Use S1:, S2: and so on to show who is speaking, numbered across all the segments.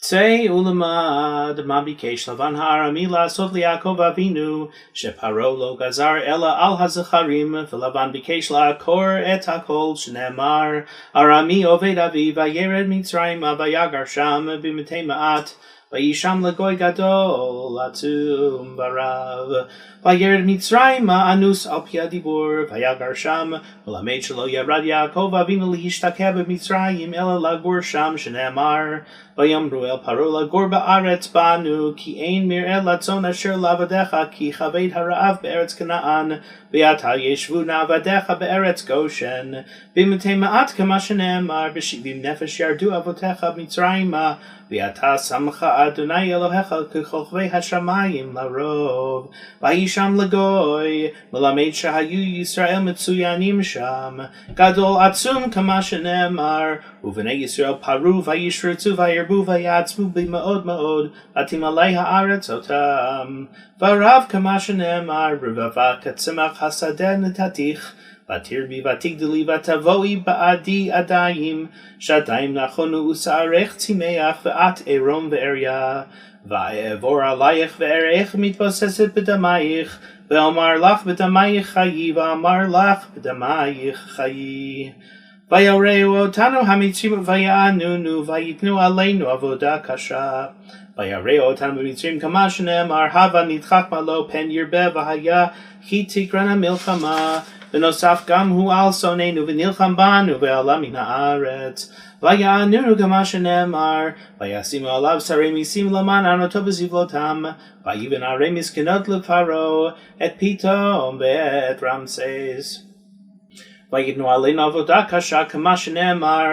S1: צא ולמד מה ביקש לבן הארמי לעשות ליעקב אבינו שפרעה לא גזר אלא על הזכרים ולבן ביקש לעקור את הכל שנאמר ארמי עובד אבי וירד מצרימה ויגר שם במתי מעט וישם לגוי גדול עצום ורב וירד מצרימה אנוס על פי הדיבור ויגר שם ולמד שלא ירד יעקב אבינו להשתקע במצרים אלא לגור שם שנאמר ויאמרו אל פרעה לגור בארץ בנו כי אין מרעה לצאן אשר לעבדיך כי כבד הרעב בארץ כנען ועתה ישבו עבדיך בארץ גושן במתי מעט כמה שנאמר ב70 נפש ירדו אבותיך מצרימה ועתה שמך אדוני אלוהיך ככוכבי השמיים לרוב וישם לגוי מלמד שהיו ישראל מצוינים שם גדול עצום כמה שנאמר ובני ישראל פרו וישרצו וירבו ויעצמו במאוד מאוד ותמלא הארץ אותם ורב כמה שנאמר רבבה כצמח השדה נתתיך ותרבי ותגדלי ותבואי בעדי עדיים שדיים נכונו ושערך צמח ואת עירום ועריה ואעבור עלייך ואראך מתבוססת בדמייך ואומר לך בדמייך חיי ואמר לך בדמייך חיי ויראו אותנו המצרים ויענונו ויתנו עלינו עבודה קשה ויראו אותנו במצרים כמה שנאמר הבה נדחק מעלו פן ירבה והיה כי תקרן המלחמה ונוסף גם הוא על שונאינו ונלחם בנו ועלה מן הארץ ויענונו כמה שנאמר וישימו עליו שרי מיסים למען ענותו בסבלותם ויבן ערי מסכנות לפרעה את פיתום ואת רמסס ויתנו עלינו עבודה קשה כמה שנאמר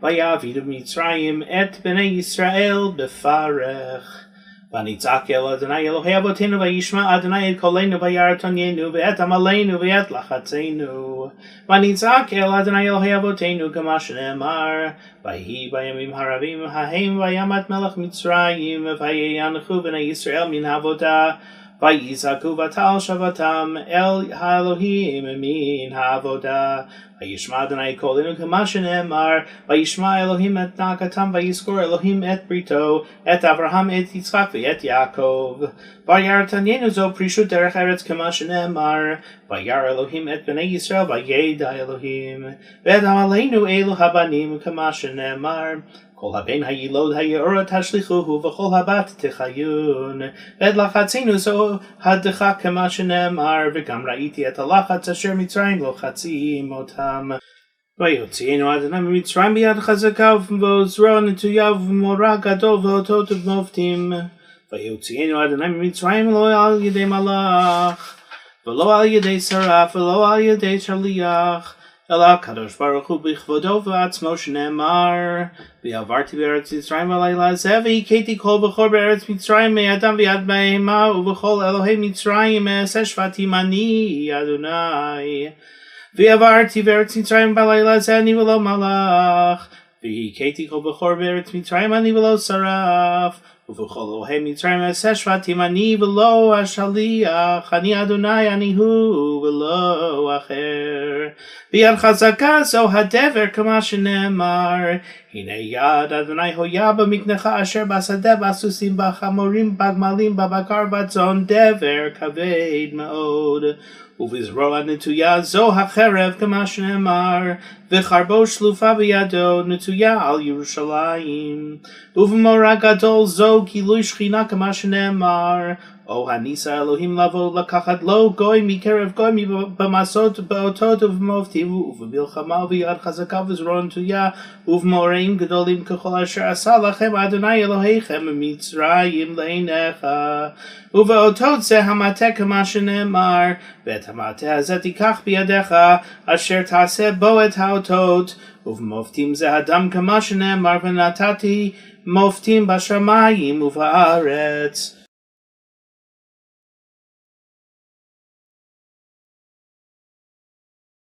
S1: ויעבידו מצרים את בני ישראל בפרך ונצעק אל אדוני אלוהי אבותינו וישמע אדוני את קולנו וירתוננו ואת עמלנו ואת לחצנו ונצעק אל אדוני אלוהי אבותינו כמה שנאמר ויהי בימים הרבים ההם וימת מלך מצרים ויאנחו בני ישראל מן העבודה ויזעקו ותעל שבתם אל האלוהים מן העבודה וישמע אדוני קולנו כמה שנאמר וישמע אלוהים את נאקתם ויזכור אלוהים את בריתו את אברהם את יצחק ואת יעקב וירתננו זו פרישות דרך ארץ כמה שנאמר וירא אלוהים את בני ישראל וידע אלוהים ואת עמלנו אלו הבנים כמה שנאמר כל הבן הילוד היאורה תשליכוהו וכל הבת תחיון ואת לחצינו זו הדחה כמה שנאמר וגם ראיתי את הלחץ אשר מצרים לוחצים אותם ויוציאנו אדוני ממצרים ביד חזקה ובעוזרו נטויה ובמורא גדול ואותות ובמופתים ויוציאנו אדוני ממצרים לא על ידי מלאך ולא על ידי שרף ולא על ידי שליח אלא הקדוש ברוך הוא בכבודו ועצמו שנאמר ועברתי בארץ מצרים הלילה זה והכיתי כל בכור בארץ מצרים מאדם ועד בהמה ובכל אלוהי מצרים מעשה שבטים אני אדוני ועברתי בארץ מצרים בלילה זה אני ולא מלאך והכיתי כל בכור בארץ מצרים אני ולא שרף ובכל אלוהי מצרים מעשה שבטים אני ולא השליח אני אדוני אני הוא ולא אחר ביד חזקה זו הדבר כמה שנאמר הנה יד אדוני הויה במקנך אשר בשדה בסוסים בחמורים בגמלים בבקר בצאן דבר כבד מאוד ובזרוע נטויה זו החרב כמה שנאמר וחרבו שלופה בידו נטויה על ירושלים ובמורא גדול זו גילוי שכינה כמה שנאמר או הניסה אלוהים לבוא לקחת לו גוי מקרב גוי במסות באותות ובמופתים ובמלחמה וביד חזקה וזרוע נטויה ובמוראים גדולים ככל אשר עשה לכם אדוני אלוהיכם ממצרים לעיניך ובאותות זה המטה כמה שנאמר ואת המטה הזה תיקח בידיך אשר תעשה בו את האותות ובמופתים זה הדם כמה שנאמר ונתתי מופתים בשמיים ובארץ